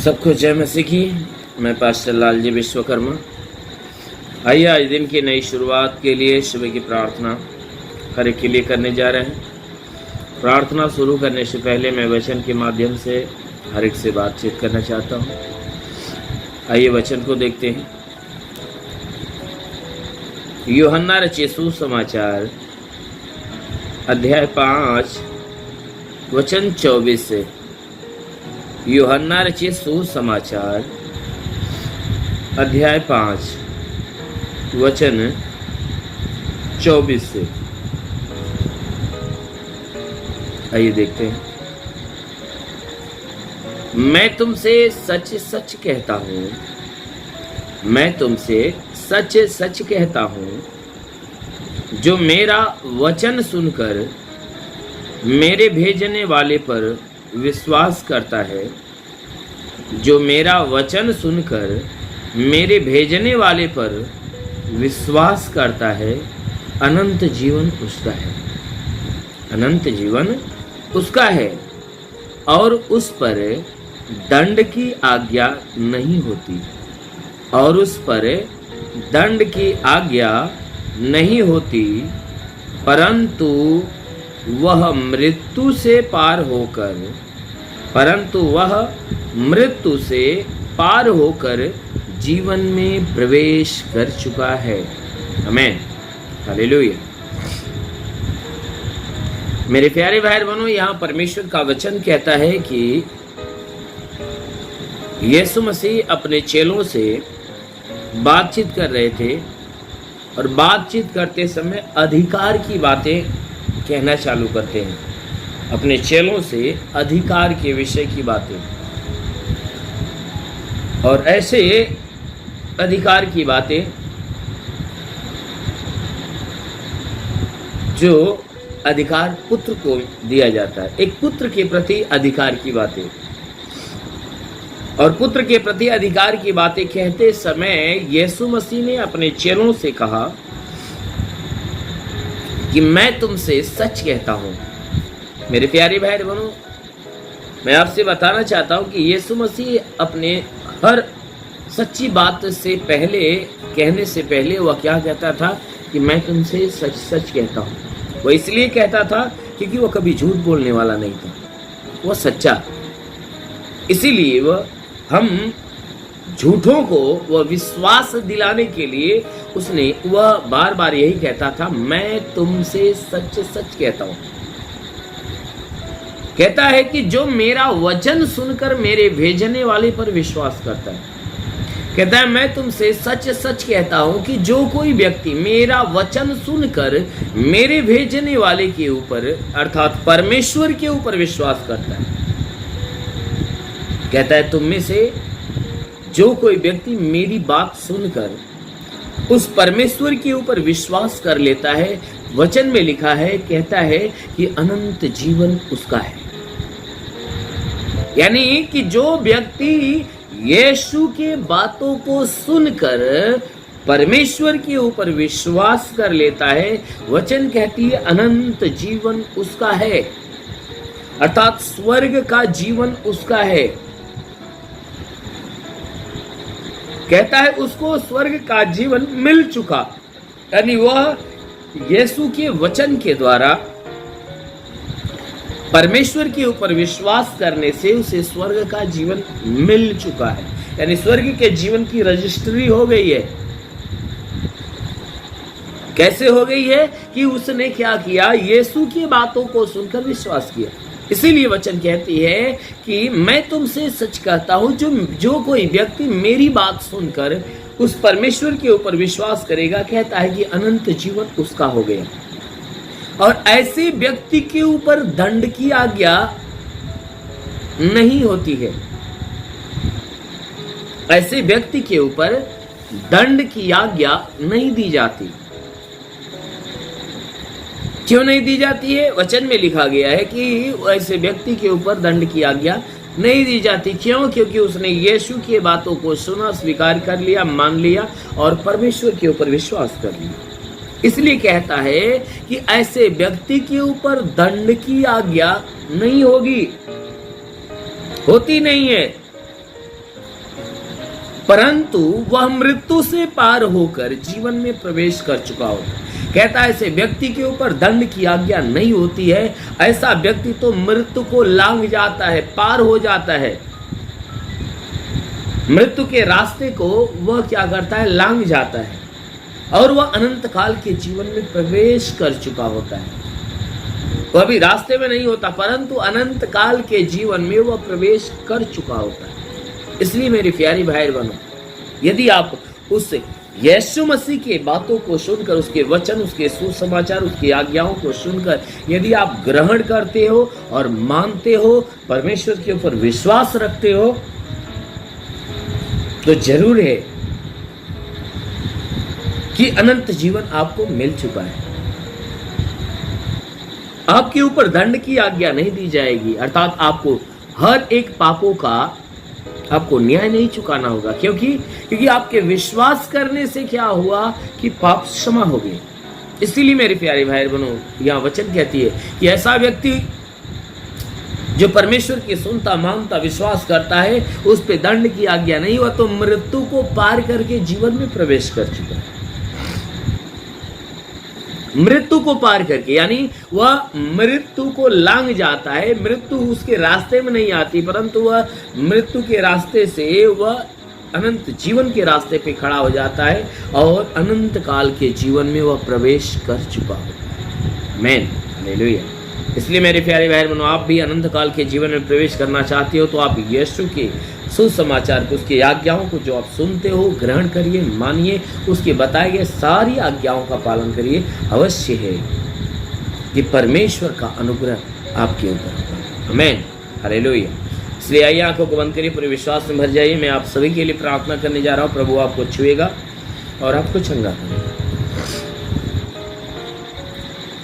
सबको जय मसीह की। मैं पास्टर लालजी विश्वकर्मा। आइए आज दिन की नई शुरुआत के लिए सुबह की प्रार्थना हर एक के लिए करने जा रहे हैं। प्रार्थना शुरू करने से पहले मैं वचन के माध्यम से हर एक से बातचीत करना चाहता हूँ। आइए वचन को देखते हैं। यूहन्ना रचित सुसमाचार अध्याय 5 वचन 24 से। यूहन्ना रचित सुसमाचार अध्याय 5 वचन 24 से। आइए देखते हैं। मैं तुमसे सच सच कहता हूँ, मैं तुमसे सच सच कहता हूँ, जो मेरा वचन सुनकर मेरे भेजने वाले पर विश्वास करता है, जो मेरा वचन सुनकर मेरे भेजने वाले पर विश्वास करता है, अनंत जीवन उसका है। अनंत जीवन उसका है और उस पर दंड की आज्ञा नहीं होती, और उस पर दंड की आज्ञा नहीं होती, परंतु वह मृत्यु से पार होकर जीवन में प्रवेश कर चुका है। आमीन, हालेलुया। मेरे प्यारे भाई बहनों, यहाँ परमेश्वर का वचन कहता है कि यीशु मसीह अपने चेलों से बातचीत कर रहे थे और बातचीत करते समय अधिकार की बातें कहना चालू करते हैं। अपने चेलों से अधिकार के विषय की बातें, और ऐसे अधिकार की बातें जो अधिकार पुत्र को दिया जाता है, एक पुत्र के प्रति अधिकार की बातें। और पुत्र के प्रति अधिकार की बातें कहते समय यीशु मसीह ने अपने चेलों से कहा कि मैं तुमसे सच कहता हूं। मेरे प्यारे भाई बहनों, मैं आपसे बताना चाहता हूं कि यीशु मसीह अपने हर सच्ची बात से पहले, कहने से पहले वह क्या कहता था कि मैं तुमसे सच सच कहता हूं। वह इसलिए कहता था क्योंकि वह कभी झूठ बोलने वाला नहीं था, वह सच्चा। इसीलिए वह हम झूठों को वह विश्वास दिलाने के लिए उसने वह बार बार यही कहता था, मैं तुमसे सच सच कहता हूं। कहता है कि जो मेरा वचन सुनकर मेरे भेजने वाले पर विश्वास करता है, कहता है मैं तुमसे सच सच कहता हूं कि जो कोई व्यक्ति मेरा वचन सुनकर मेरे भेजने वाले के ऊपर अर्थात परमेश्वर के ऊपर विश्वास करता है, कहता है तुम में से जो कोई व्यक्ति मेरी बात सुनकर उस परमेश्वर के ऊपर विश्वास कर लेता है, वचन में लिखा है, कहता है कि अनंत जीवन उसका है। यानी कि जो व्यक्ति यीशु के बातों को सुनकर परमेश्वर के ऊपर विश्वास कर लेता है, वचन कहती है अनंत जीवन उसका है, अर्थात स्वर्ग का जीवन उसका है। कहता है उसको स्वर्ग का जीवन मिल चुका, यानी वह यीशु के वचन के द्वारा परमेश्वर के ऊपर विश्वास करने से उसे स्वर्ग का जीवन मिल चुका है, यानी स्वर्ग के जीवन की रजिस्ट्री हो गई है। कैसे हो गई है कि उसने क्या किया, यीशु की बातों को सुनकर विश्वास किया। इसीलिए वचन कहती है कि मैं तुमसे सच कहता हूं, जो कोई व्यक्ति मेरी बात सुनकर उस परमेश्वर के ऊपर विश्वास करेगा, कहता है कि अनंत जीवन उसका हो गया। और ऐसे व्यक्ति के ऊपर दंड की आज्ञा नहीं होती है, ऐसे व्यक्ति के ऊपर दंड की आज्ञा नहीं दी जाती। क्यों नहीं दी जाती है? वचन में लिखा गया है कि ऐसे व्यक्ति के ऊपर दंड की आज्ञा नहीं दी जाती। क्यों? क्योंकि उसने यीशु की बातों को सुना, स्वीकार कर लिया, मान लिया और परमेश्वर के ऊपर विश्वास कर लिया। इसलिए कहता है कि ऐसे व्यक्ति के ऊपर दंड की आज्ञा नहीं होगी, होती नहीं है। परंतु वह मृत्यु से पार होकर जीवन में प्रवेश कर चुका होता है। कहता है ऐसे व्यक्ति के ऊपर दंड की आज्ञा नहीं होती है। ऐसा व्यक्ति तो मृत्यु को लांघ जाता है, पार हो जाता है। मृत्यु के रास्ते को वह क्या करता है, लांघ जाता है और वह अनंत काल के जीवन में प्रवेश कर चुका होता है। वह अभी रास्ते में नहीं होता, परंतु अनंत काल के जीवन में वह प्रवेश कर चुका होता है। इसलिए मेरी प्यारी भाई बहनों, यदि आप उस यीशु मसीह के बातों को सुनकर, उसके वचन, उसके सुसमाचार, उसकी आज्ञाओं को सुनकर यदि आप ग्रहण करते हो और मानते हो, परमेश्वर के ऊपर विश्वास रखते हो, तो जरूर है कि अनंत जीवन आपको मिल चुका है। आपके ऊपर दंड की आज्ञा नहीं दी जाएगी, अर्थात आपको हर एक पापों का आपको न्याय नहीं चुकाना होगा, क्योंकि आपके विश्वास करने से क्या हुआ कि पाप क्षमा हो गए। इसीलिए मेरे प्यारे भाई बहनों, यह वचन कहती है कि ऐसा व्यक्ति जो परमेश्वर की सुनता, मानता, विश्वास करता है, उस पे दंड की आज्ञा नहीं हुआ, तो मृत्यु को पार करके जीवन में प्रवेश कर चुका है। मृत्यु को पार करके, यानी वह मृत्यु को लांघ जाता है। मृत्यु उसके रास्ते में नहीं आती, परंतु वह मृत्यु के रास्ते से वह अनंत जीवन के रास्ते पे खड़ा हो जाता है और अनंत काल के जीवन में वह प्रवेश कर चुका है। आमीन, हालेलुया। इसलिए मेरे प्यारे भाई बहनों, आप भी अनंत काल के जीवन में प्रवेश करना चाहते हो तो आप यीशु के सुसमाचार को, उसकी आज्ञाओं को जो आप सुनते हो, ग्रहण करिए, मानिए, उसके बताए गए सारी आज्ञाओं का पालन करिए। अवश्य है कि परमेश्वर का अनुग्रह आपके ऊपर होगा। आमीन, हालेलुया। इसलिए आइए आंखों को बंद करिए, पूरे विश्वास में भर जाइए। मैं आप सभी के लिए प्रार्थना करने जा रहा हूँ। प्रभु आपको छुएगा और आपको चंगा करेगा।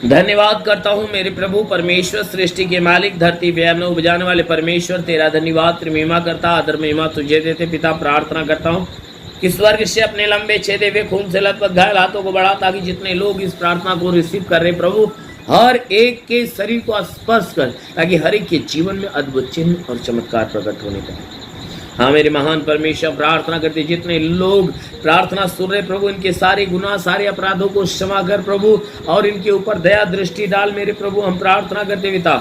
धन्यवाद करता हूँ मेरे प्रभु परमेश्वर, सृष्टि के मालिक, धरती पे में उपजाने वाले परमेश्वर, तेरा धन्यवाद, तेरी महिमा करता, आदर महिमा तुझे देते पिता। प्रार्थना करता हूँ कि स्वर्ग से अपने लंबे छेदे हुए खून से लथपथ घायल हाथों को बढ़ा, ताकि जितने लोग इस प्रार्थना को रिसीव कर रहे प्रभु, हर एक के शरीर को स्पर्श कर, ताकि हर एक के जीवन में अद्भुत चिन्ह और चमत्कार प्रकट होने पाए। हाँ मेरे महान परमेश्वर, प्रार्थना करते जितने लोग प्रार्थना सुन रहे प्रभु, इनके सारे गुनाह, सारे अपराधों को क्षमा कर प्रभु, और इनके ऊपर दया दृष्टि डाल मेरे प्रभु। हम प्रार्थना करते पिता,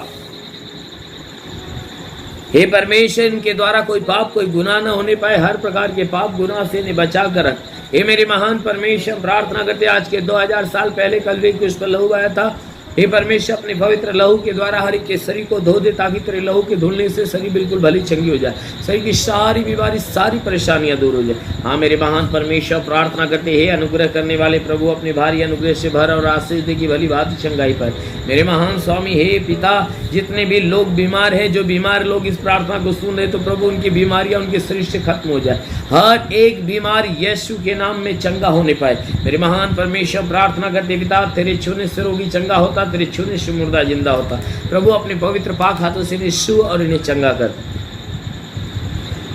हे परमेश्वर, इनके द्वारा कोई पाप, कोई गुनाह न होने पाए, हर प्रकार के पाप गुनाह से इन्हें बचा कर रख। हे मेरे महान परमेश्वर, प्रार्थना करते आज के 2000 साल पहले कलवरी के उस पर लहू आया था, हे परमेश्वर, अपने पवित्र लहू के द्वारा हर एक के शरीर को धो दे, ताकि तेरे लहू के धुलने से शरीर बिल्कुल भली चंगी हो जाए, शरीर की सारी बीमारी, सारी परेशानियां दूर हो जाए। हाँ मेरे महान परमेश्वर, प्रार्थना करते हे अनुग्रह करने वाले प्रभु, अपने भारी अनुग्रह से भर और आशीष दे की भली बात चंगाई पाए। मेरे महान स्वामी हे पिता, जितने भी लोग बीमार हैं, जो बीमार लोग इस प्रार्थना को सुन रहे, तो प्रभु उनकी बीमारियां उनके शरीर से खत्म हो जाए, हर एक बीमार यीशु के नाम में चंगा होने पाए। मेरे महान परमेश्वर, प्रार्थना करते पिता, तेरे छूने से रोगी चंगा होता, तेरे छूने से मुर्दा जिंदा होता। प्रभु अपने पवित्र पाक हाथों से इन्हें छू और इन्हें चंगा कर।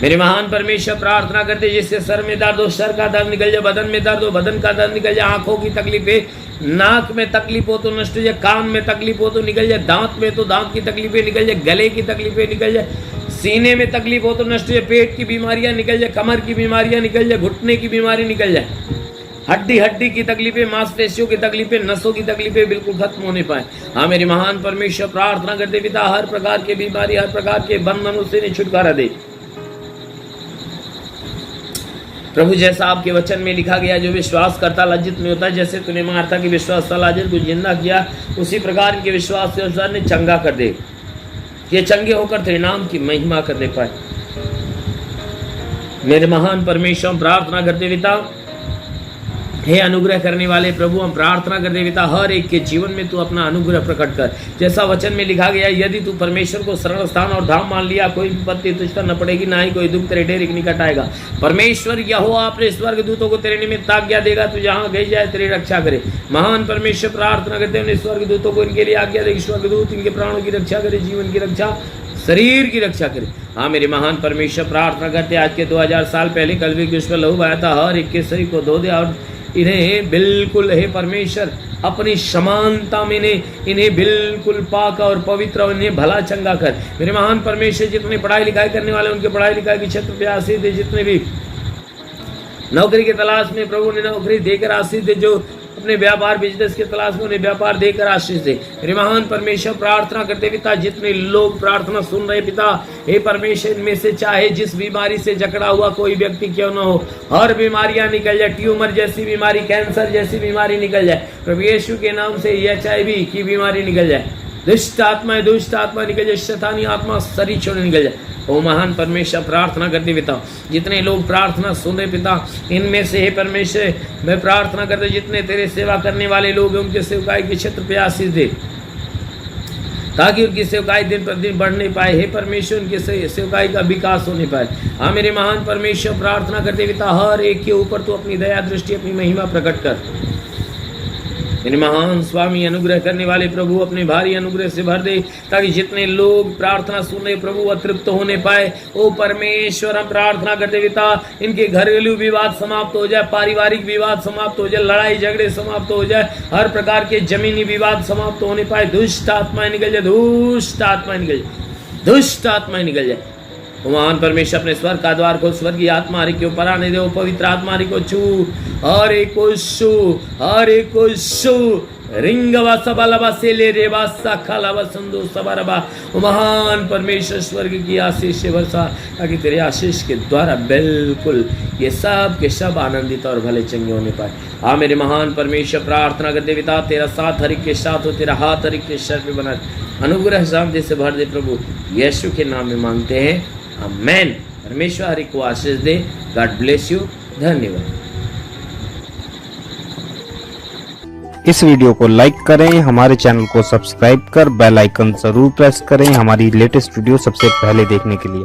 मेरे महान परमेश्वर, प्रार्थना करते जिससे सर में दर्द हो, सर का दर्द निकल जाए, बदन में दर्द हो, बदन का दर्द निकल जाए, आंखों की तकलीफें, नाक में तकलीफ हो तो नष्ट हो जाए, कान में तकलीफ हो तो निकल जाए, दांत में तो दांत की तकलीफें निकल जाए, गले की तकलीफें निकल जाए, सीने में तकलीफ हो तो नष्ट हो जाए, पेट की बीमारियां निकल जाए, कमर की बीमारियां निकल जाए, घुटने की बीमारी निकल जाए, हड्डी की तकलीफें, मांसपेशियों की तकलीफें, नसों की तकलीफें बिल्कुल खत्म होने पाए। हाँ मेरे महान परमेश्वर, प्रार्थना करते पिता, हर प्रकार की बीमारी, हर प्रकार के बंधनों से छुटकारा दे प्रभु। जैसा आपके वचन में लिखा गया, जो विश्वास करता लज्जित नहीं होता, जैसे तूने मार्था के विश्वास लाजर को जिंदा किया, उसी प्रकार इनके विश्वास से अनुसार ने चंगा कर दे, ये चंगे होकर तेरे नाम की महिमा करने पाए। मेरे महान परमेश्वर, प्रार्थना करते पिता, हे अनुग्रह करने वाले प्रभु, हम प्रार्थना करते पिता, हर एक के जीवन में तू अपना अनुग्रह प्रकट कर। जैसा वचन में लिखा गया, यदि तू परमेश्वर को शरण स्थान और धाम मान लिया, कोई विपत्ति तुझ पर न पड़ेगी, ना ही कोई दुख तेरे डेरे के निकट आएगा। परमेश्वर यहोवा अपने स्वर्ग दूतों को तेरे निमित्त आज्ञा देगा, तू जहाँ गई जाए तेरी रक्षा करे। महान परमेश्वर, प्रार्थना करते हैं स्वर्ग दूतों को इनके लिए आज्ञा दे, स्वर्गदूत इनके प्राणों की रक्षा करे, जीवन की रक्षा, शरीर की रक्षा करे। हाँ मेरे महान परमेश्वर, प्रार्थना करते आज के 2000 साल पहले कलवरी के उस पर लहू आया था, हर एक के शरीर को धो दे और इन्हें बिल्कुल, हे परमेश्वर, अपनी समानता में इन्हें बिल्कुल पाक और पवित्र और इन्हें भला चंगा कर। मेरे महान परमेश्वर, जितने पढ़ाई लिखाई करने वाले उनके पढ़ाई लिखाई की क्षेत्र पे आशीष दे, जितने भी नौकरी की तलाश में प्रभु ने नौकरी देकर आशीष दे, जो अपने व्यापार बिजनेस की तलाश में उन्हें व्यापार देकर आशीष दे। मेरे महान परमेश्वर प्रार्थना करते पिता, जितने लोग प्रार्थना सुन रहे पिता, हे परमेश्वर, इनमें से चाहे जिस बीमारी से जकड़ा हुआ कोई व्यक्ति क्यों न हो, हर बीमारियां निकल जाए, ट्यूमर जैसी बीमारी, कैंसर जैसी बीमारी निकल जाए प्रभु यीशु के नाम से, HIV की बीमारी निकल जाए, दुष्ट आत्मा निकल जाए, शैतानी आत्मा शरीर छोड़ निकल जाए। ओ महान परमेश्वर प्रार्थना करते पिता, जितने लोग प्रार्थना सुन रहे पिता, इनमें से हे परमेश्वर मैं प्रार्थना करते जितने तेरे सेवा करने वाले लोग हैं उनके सेवकाई के क्षेत्र पे आशीष दे, ताकि उनकी सेवकाई दिन प्रतिदिन बढ़ने पाए। हे परमेश्वर, उनकी सेवकाई का विकास होने पाए। हाँ मेरे महान परमेश्वर प्रार्थना करते पिता, हर एक के ऊपर तू अपनी दया दृष्टि, अपनी महिमा प्रकट कर। मेरे महान स्वामी, अनुग्रह करने वाले प्रभु, अपने भारी अनुग्रह से भर दे, ताकि जितने लोग प्रार्थना सुन रहे प्रभु अतृप्त होने पाए। ओ परमेश्वर, हम प्रार्थना करते पिता, इनके घरेलू विवाद समाप्त हो जाए, पारिवारिक विवाद समाप्त हो जाए, लड़ाई झगड़े समाप्त हो जाए, हर प्रकार के जमीनी विवाद समाप्त होने पाए, दुष्ट आत्माएं निकल जाए, दुष्ट आत्माएं निकल जाए, दुष्ट आत्माएं निकल जाए। महान परमेश्वर, अपने स्वर्ग का द्वार को स्वर्गीय आत्मा हरि के ऊपर आने दो, पवित्र आत्मा हरि को छू, हर एक को छू, हर एक को छू, रिंगवा सबलवा से ले रेवा सखलवा संदो सबरबा। महान परमेश्वर, स्वर्ग की आशीष से वर्षा, ताकि तेरे आशीष के द्वारा बिल्कुल ये सब के सब आनंदित और भले चंगे होने पाए। हाँ मेरे महान परमेश्वर प्रार्थना करते पिता, तेरा साथ हर एक के साथ हो, तेरा हाथ हर एक के सर पे बना, अनुग्रह शांति से भर दे प्रभु, यीशु के नाम में मांगते हैं, आमेन। परमेश्वर हरि को आशीष दे। God bless you. धन्यवाद। इस वीडियो को लाइक करें, हमारे चैनल को सब्सक्राइब कर बेल आइकन जरूर प्रेस करें हमारी लेटेस्ट वीडियो सबसे पहले देखने के लिए।